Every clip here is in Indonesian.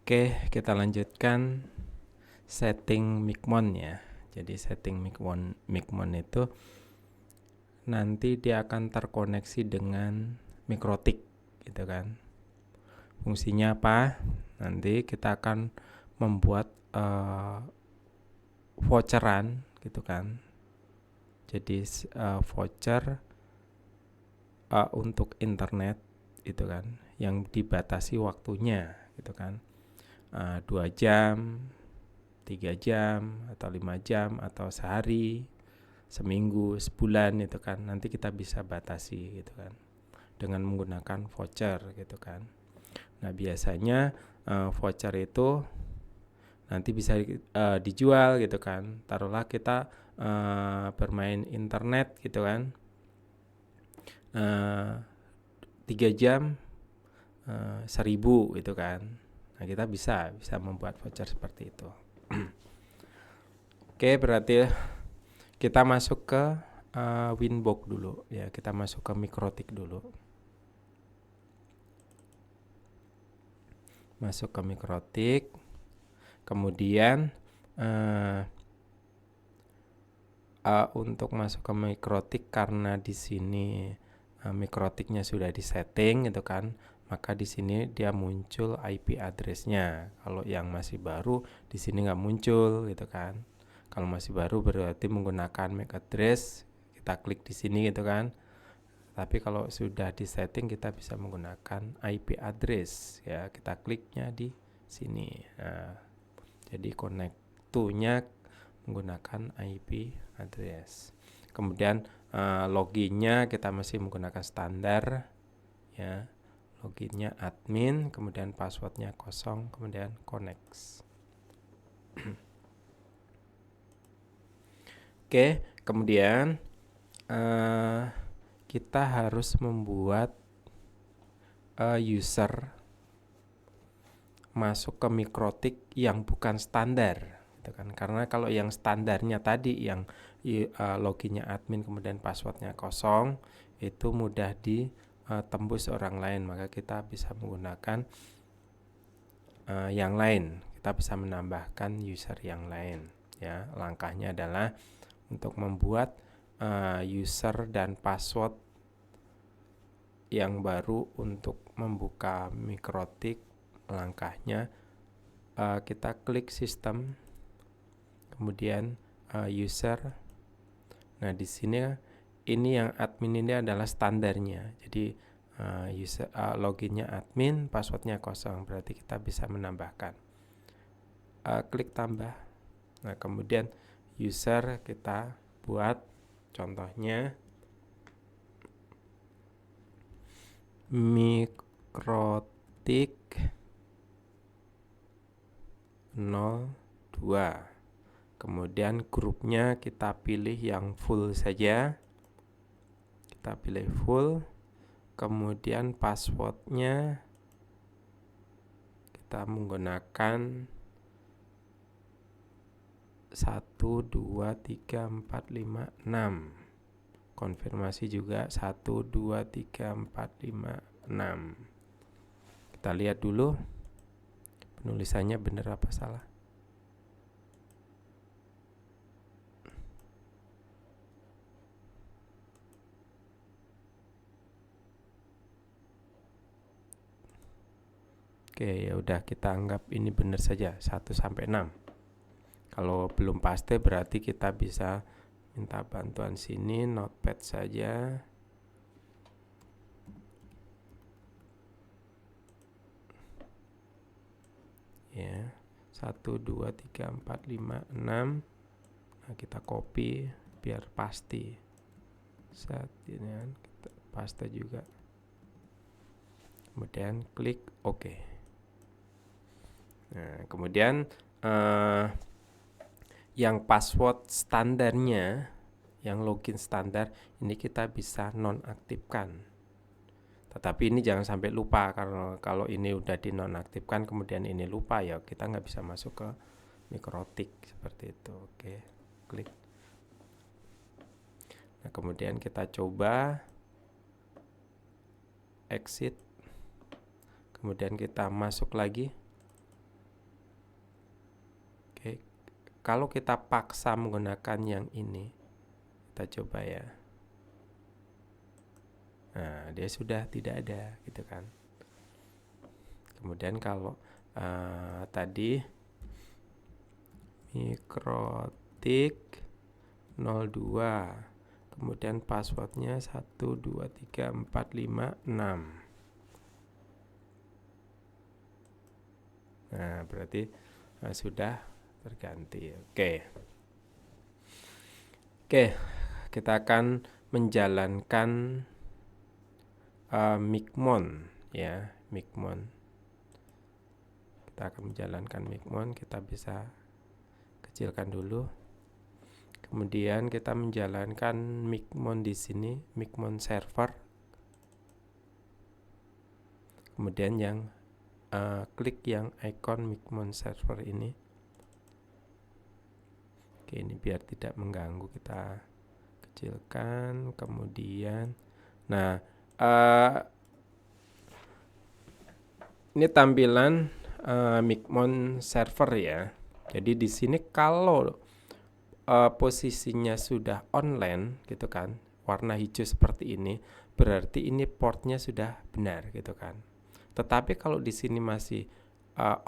Oke, kita lanjutkan setting Micmon ya. Jadi setting Micmon itu nanti dia akan terkoneksi dengan Mikrotik gitu kan. Fungsinya apa? Nanti kita akan membuat voucheran gitu kan. Jadi voucher untuk internet itu kan, yang dibatasi waktunya gitu kan. 2 jam, 3 jam, atau 5 jam, atau sehari, seminggu, sebulan itu kan. Nanti kita bisa batasi gitu kan dengan menggunakan voucher gitu kan. Nah biasanya voucher itu nanti bisa dijual gitu kan. Taruhlah kita bermain internet gitu kan, 3 jam 1.000 gitu kan. Nah kita bisa membuat voucher seperti itu. Oke, berarti kita masuk ke Winbox dulu ya. Kita masuk ke Mikrotik dulu. Masuk ke Mikrotik. Kemudian untuk masuk ke Mikrotik, karena di sini Mikrotiknya sudah disetting gitu kan, maka di sini dia muncul IP address-nya. Kalau yang masih baru di sini nggak muncul gitu kan. Kalau masih baru berarti menggunakan MAC address, kita klik di sini gitu kan. Tapi kalau sudah disetting kita bisa menggunakan IP address ya, kita kliknya di sini. Nah, jadi connect to-nya menggunakan IP address. Kemudian loginnya kita masih menggunakan standar ya. Loginnya admin, kemudian passwordnya 0, kemudian connect. Oke, kemudian kita harus membuat user masuk ke Mikrotik yang bukan standar gitu kan. Karena kalau yang standarnya tadi yang loginnya admin kemudian passwordnya 0 itu mudah ditembus orang lain, maka kita bisa menggunakan yang lain. Kita bisa menambahkan user yang lain ya. Langkahnya adalah untuk membuat user dan password yang baru untuk membuka Mikrotik. Langkahnya kita klik sistem, kemudian user. Nah di sini ini yang admin ini adalah standarnya. Jadi user loginnya admin, passwordnya 0, berarti kita bisa menambahkan. Klik tambah. Nah kemudian user kita buat contohnya Mikrotik 02. Kemudian grupnya kita pilih yang full saja. Kita pilih full. Kemudian passwordnya kita menggunakan 1, 2, 3, 4, 5, 6. Konfirmasi juga 1, 2, 3, 4, 5, 6. Kita lihat dulu penulisannya benar apa salah. Oke, ya udah kita anggap ini benar saja 1 sampai 6. Kalau belum pasti berarti kita bisa minta bantuan sini, notepad saja. Ya, 1, 2, 3, 4, 5, 6. Nah, kita copy biar pasti. Saat ini kita paste juga. Kemudian klik OK. Nah, kemudian yang password standarnya, yang login standar ini kita bisa nonaktifkan. Tetapi ini jangan sampai lupa, karena kalau ini udah dinonaktifkan kemudian ini lupa ya kita nggak bisa masuk ke Mikrotik seperti itu. Oke, klik. Nah kemudian kita coba exit, kemudian kita masuk lagi. kalau kita paksa menggunakan yang ini, kita coba ya. Nah, dia sudah tidak ada gitu kan. Kemudian kalau tadi mikrotik 02, kemudian passwordnya 123456. Nah, berarti sudah terganti. Oke, kita akan menjalankan Micmon ya, Micmon. Kita akan menjalankan Micmon, kita bisa kecilkan dulu. Kemudian kita menjalankan Micmon di sini, Micmon server. Kemudian yang klik yang icon Micmon server ini. Oke, ini biar tidak mengganggu, kita kecilkan. Kemudian, nah ini tampilan Micmon server ya. Jadi di sini kalau posisinya sudah online gitu kan, warna hijau seperti ini, berarti ini portnya sudah benar gitu kan. Tetapi kalau di sini masih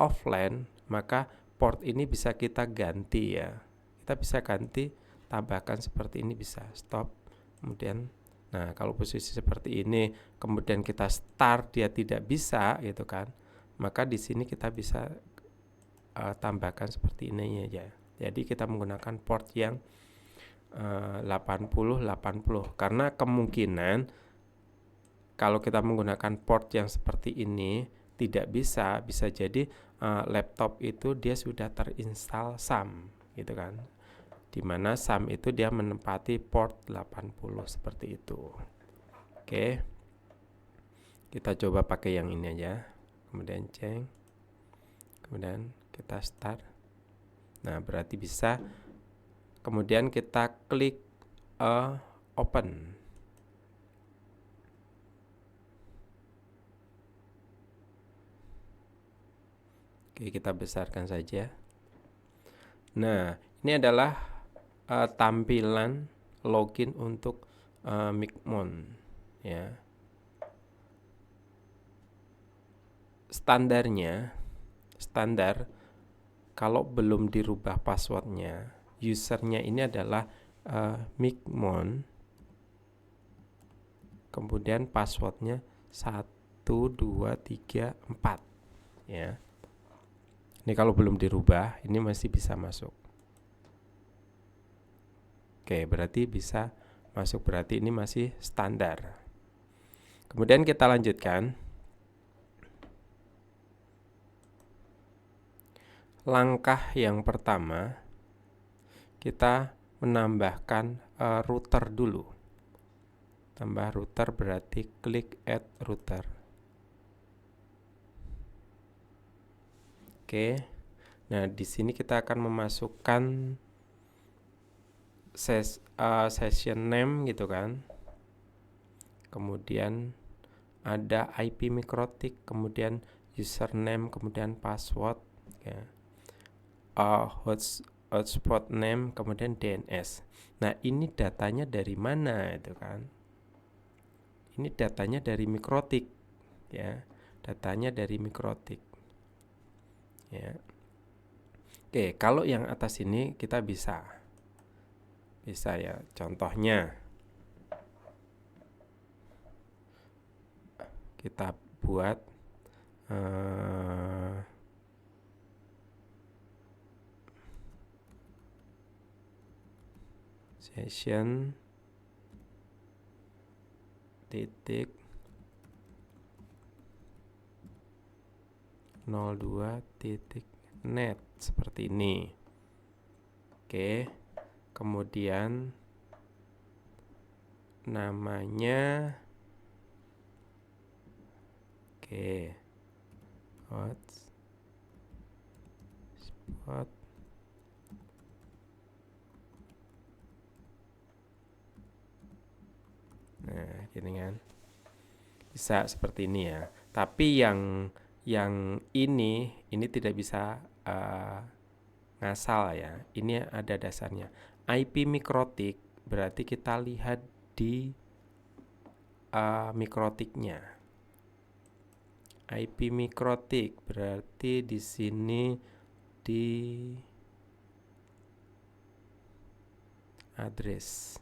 offline, maka port ini bisa kita ganti ya. Kita bisa ganti, tambahkan seperti ini, bisa stop. Kemudian, nah kalau posisi seperti ini, kemudian kita start dia tidak bisa gitu kan, maka di sini kita bisa tambahkan seperti ini aja. Jadi kita menggunakan port yang 80-80 karena kemungkinan kalau kita menggunakan port yang seperti ini tidak bisa jadi laptop itu dia sudah terinstall SAM gitu kan, dimana SAM itu dia menempati port 80 seperti itu. Oke, kita coba pakai yang ini aja, kemudian ceng, kemudian kita start. Nah, berarti bisa. Kemudian kita klik open. Oke, kita besarkan saja. Nah, ini adalah tampilan login untuk Micmon ya. Standar kalau belum dirubah passwordnya, usernya ini adalah Micmon, kemudian passwordnya 1234 ya. Ini kalau belum dirubah, ini masih bisa masuk. Oke, berarti bisa masuk, berarti ini masih standar. Kemudian kita lanjutkan. Langkah yang pertama, kita menambahkan router dulu. Tambah router berarti klik add router. Oke. Nah, di sini kita akan memasukkan session name gitu kan. Kemudian ada IP mikrotik, kemudian username, kemudian password ya. Hotspot name, kemudian DNS. Nah, ini datanya dari mana itu kan? Ini datanya dari mikrotik ya. Datanya dari mikrotik. Ya. Oke, kalau yang atas ini kita bisa ya. Contohnya kita buat session titik 02 titik net seperti ini. Oke, kemudian namanya hotspot nah gini kan, bisa seperti ini ya. Tapi yang ini tidak bisa ngasal ya. Ini ada dasarnya. IP mikrotik berarti kita lihat di mikrotiknya. IP mikrotik berarti di sini di address.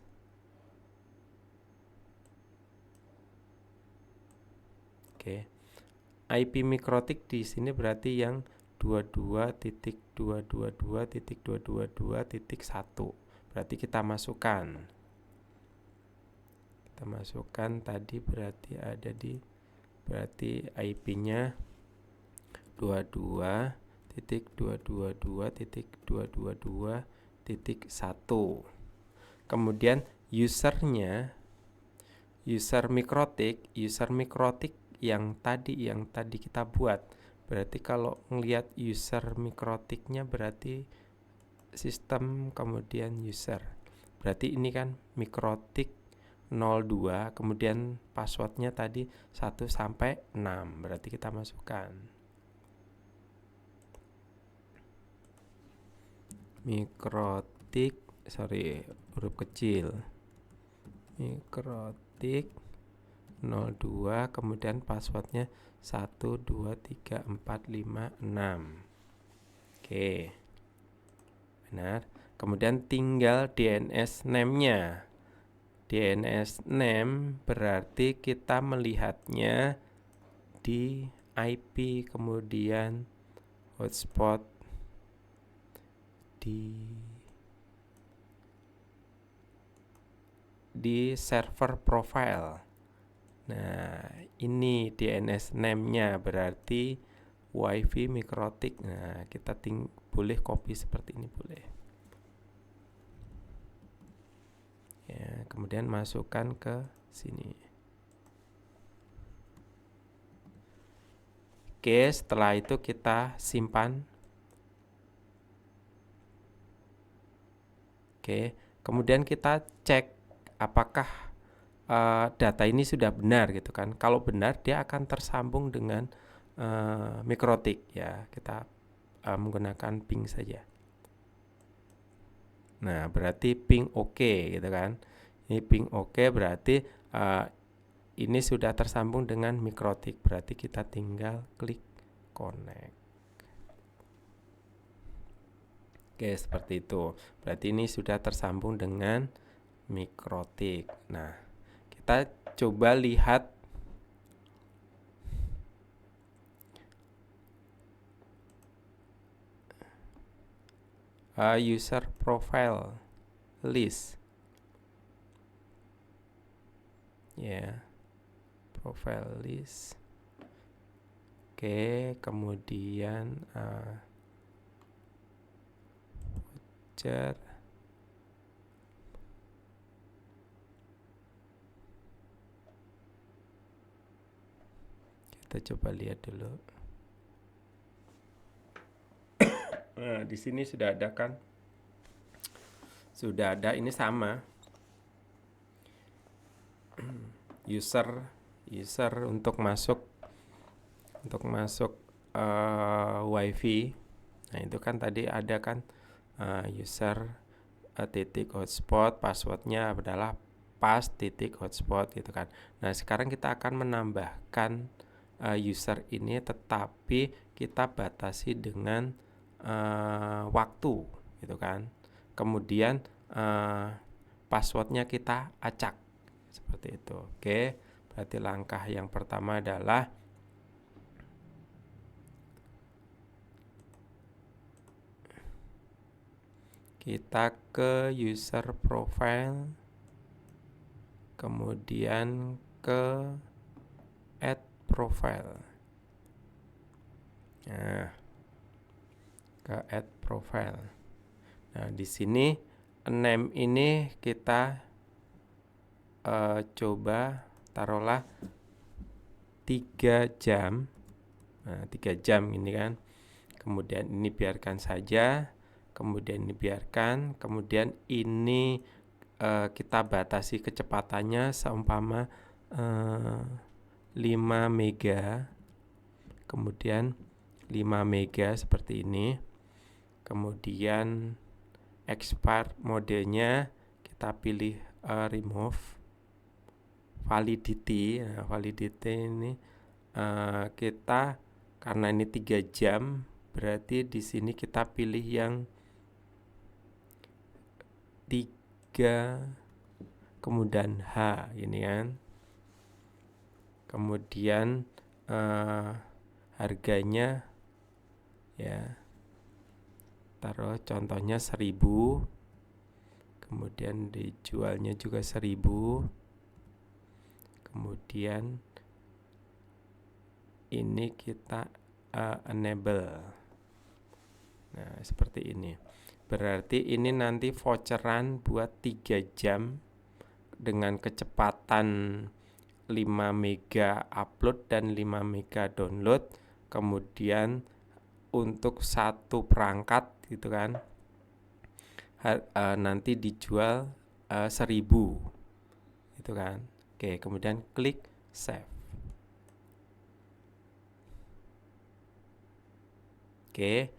Oke. IP mikrotik di sini berarti yang 22.222.222.1. Berarti kita masukkan. Tadi berarti ada di IP-nya 22.222.222.1. Kemudian user mikrotik yang tadi kita buat. Berarti kalau ngelihat user mikrotiknya berarti sistem kemudian user. Berarti ini kan mikrotik 02, kemudian passwordnya tadi 1 sampai 6. Berarti kita masukkan mikrotik, huruf kecil, mikrotik 02, kemudian passwordnya 1 2 3 4 5 6. Oke, benar. Kemudian tinggal DNS name-nya. DNS name berarti kita melihatnya di IP, kemudian hotspot di server profile. Nah, ini DNS name-nya berarti WiFi mikrotik. Nah, kita boleh copy seperti ini, boleh. Ya, kemudian masukkan ke sini. Oke, setelah itu kita simpan. Oke, kemudian kita cek apakah data ini sudah benar gitu kan. Kalau benar, dia akan tersambung dengan mikrotik ya. Kita menggunakan ping saja. Nah, berarti ping oke gitu kan. Ini ping oke berarti ini sudah tersambung dengan mikrotik. Berarti kita tinggal klik connect. Oke, seperti itu. Berarti ini sudah tersambung dengan mikrotik. Nah, kita coba lihat user profile list. Ya, profile list. Oke, kemudian voucher. Kita coba lihat dulu. Nah, di sini sudah ada kan? Sudah ada, ini sama. User untuk masuk WiFi. Nah, itu kan tadi ada kan user titik hotspot, passwordnya adalah pas titik hotspot gitu kan. Nah, sekarang kita akan menambahkan user ini, tetapi kita batasi dengan waktu gitu kan. Kemudian passwordnya kita acak seperti itu. Oke, berarti langkah yang pertama adalah kita ke user profile, kemudian ke add profile. Nah, ke add profile. Nah, di sini name ini kita coba taruhlah 3 jam. Nah, 3 jam ini kan. Kemudian ini biarkan saja. Kemudian ini biarkan. Kemudian ini kita batasi kecepatannya seumpama 5 mega. Kemudian 5 mega seperti ini. Kemudian expire modenya kita pilih remove validity. Nah, validity ini kita karena ini 3 jam, berarti di sini kita pilih yang 3 kemudian H ini kan. Kemudian harganya ya taruh contohnya 1000, kemudian dijualnya juga 1000, kemudian ini kita enable. Nah, seperti ini. Berarti ini nanti voucheran buat 3 jam dengan kecepatan 5 mega upload dan 5 mega download. Kemudian untuk satu perangkat gitu kan, nanti dijual 1000 gitu kan. Oke, kemudian klik save. Oke,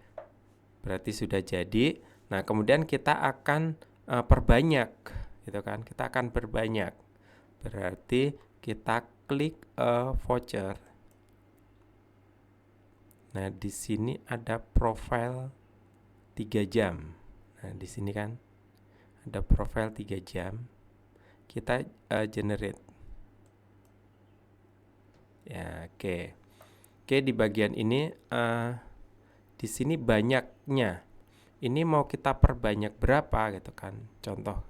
berarti sudah jadi. Nah, kemudian kita akan perbanyak gitu kan. Kita akan perbanyak. Berarti kita klik voucher. Nah, di sini ada profile 3 jam. Nah, di sini kan ada profile 3 jam. Kita generate. Ya, oke. Oke, di bagian ini di sini banyaknya. Ini mau kita perbanyak berapa gitu kan. Contoh,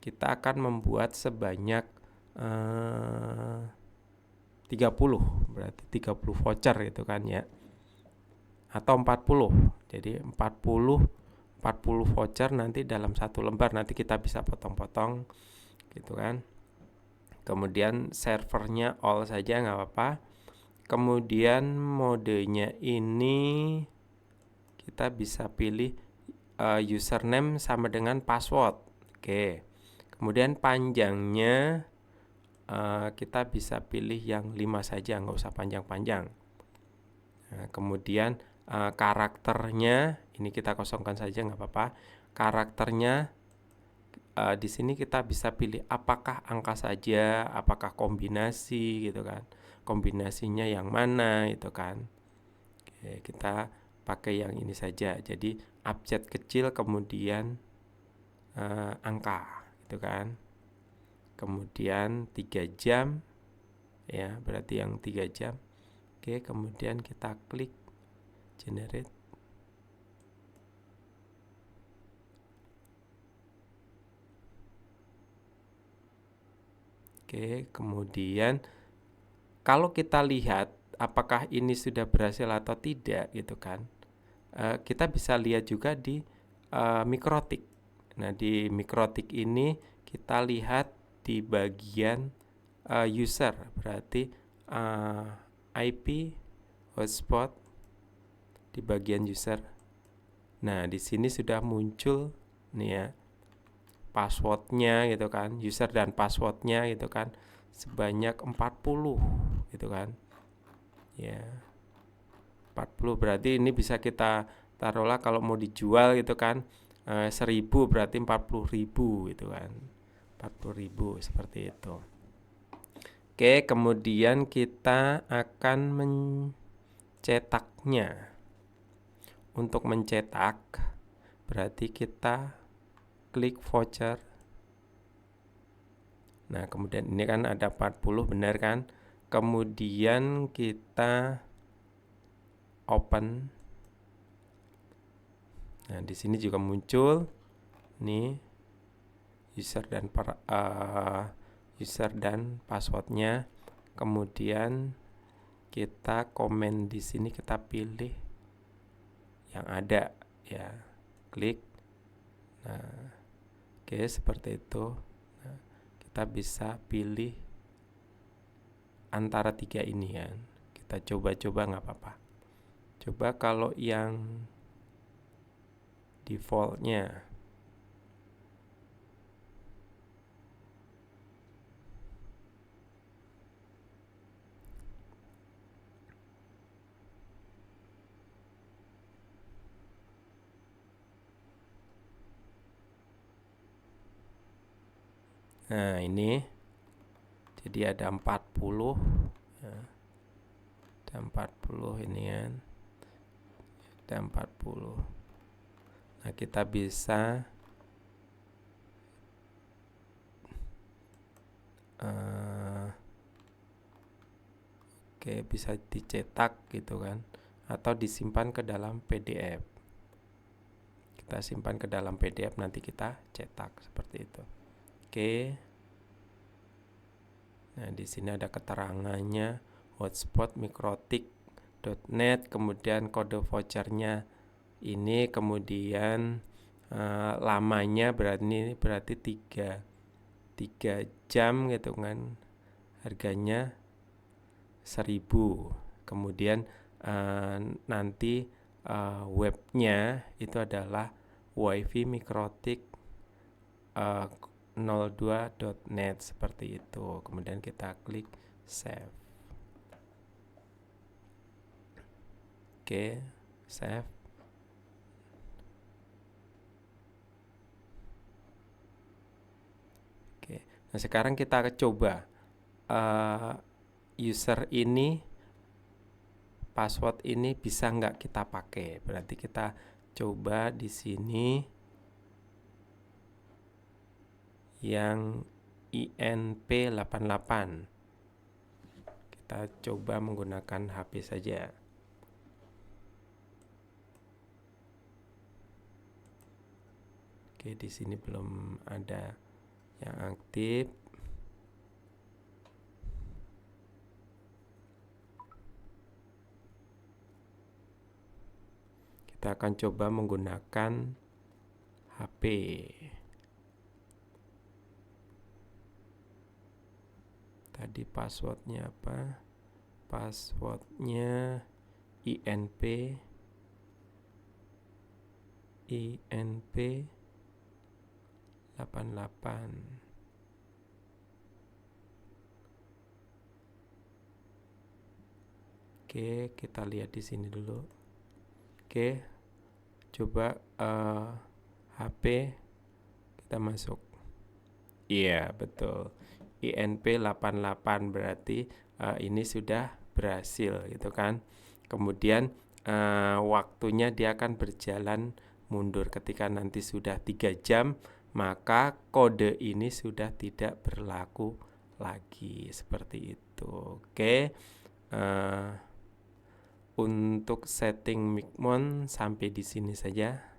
kita akan membuat sebanyak 30, berarti 30 voucher gitu kan ya. Atau 40. Jadi 40 voucher nanti dalam satu lembar, nanti kita bisa potong-potong gitu kan. Kemudian servernya all saja nggak apa-apa. Kemudian modenya ini kita bisa pilih username sama dengan password. Oke. Kemudian panjangnya kita bisa pilih yang 5 saja, nggak usah panjang-panjang. Nah, kemudian karakternya ini kita kosongkan saja nggak apa-apa. Karakternya di sini kita bisa pilih apakah angka saja, apakah kombinasi gitu kan. Kombinasinya yang mana itu kan. Oke, kita pakai yang ini saja. Jadi abjad kecil kemudian angka gitu kan. Kemudian 3 jam ya, berarti yang 3 jam. Oke, kemudian kita klik generate. Oke, kemudian kalau kita lihat apakah ini sudah berhasil atau tidak gitu kan, kita bisa lihat juga di Mikrotik. Nah, di Mikrotik ini kita lihat di bagian user, berarti IP hotspot di bagian user. Nah, di sini sudah muncul nih ya passwordnya gitu kan, user dan passwordnya gitu kan, sebanyak 40 gitu kan ya. 40 berarti ini bisa kita taruhlah kalau mau dijual gitu kan 1000 berarti 40.000 gitu kan, 40.000 seperti itu. Oke, kemudian kita akan mencetaknya. Untuk mencetak berarti kita klik voucher. Nah, kemudian ini kan ada 40 benar kan. Kemudian kita open. Nah, di sini juga muncul nih user dan passwordnya. Kemudian kita komen di sini, kita pilih yang ada ya, klik. Nah, oke, seperti itu. Nah, kita bisa pilih antara 3 ini ya. Kita coba-coba nggak apa-apa. Coba kalau yang defaultnya. Nah, ini jadi ada 40 ya. Ada 40 ini kan, ada 40. Nah, kita bisa bisa dicetak gitu kan, atau disimpan ke dalam PDF. Kita simpan ke dalam PDF, nanti kita cetak seperti itu. Nah, di sini ada keterangannya, hotspot mikrotik.net, kemudian kode vouchernya ini, kemudian lamanya berarti 3 jam gitu kan, harganya 1.000. Kemudian nanti webnya itu adalah wifi mikrotik 02.net seperti itu. Kemudian kita klik save. Save. Nah, sekarang kita coba user ini, password ini bisa nggak kita pakai. Berarti kita coba di sini yang INP88. Kita coba menggunakan HP saja. Di sini belum ada yang aktif. Kita akan coba menggunakan HP. Tadi passwordnya apa? Passwordnya INP 88. Kita lihat di sini dulu. Coba HP kita masuk. Iya, betul. INP 88 berarti ini sudah berhasil gitu kan. Kemudian waktunya dia akan berjalan mundur. Ketika nanti sudah 3 jam, maka kode ini sudah tidak berlaku lagi, seperti itu. Untuk setting Micmon sampai di sini saja.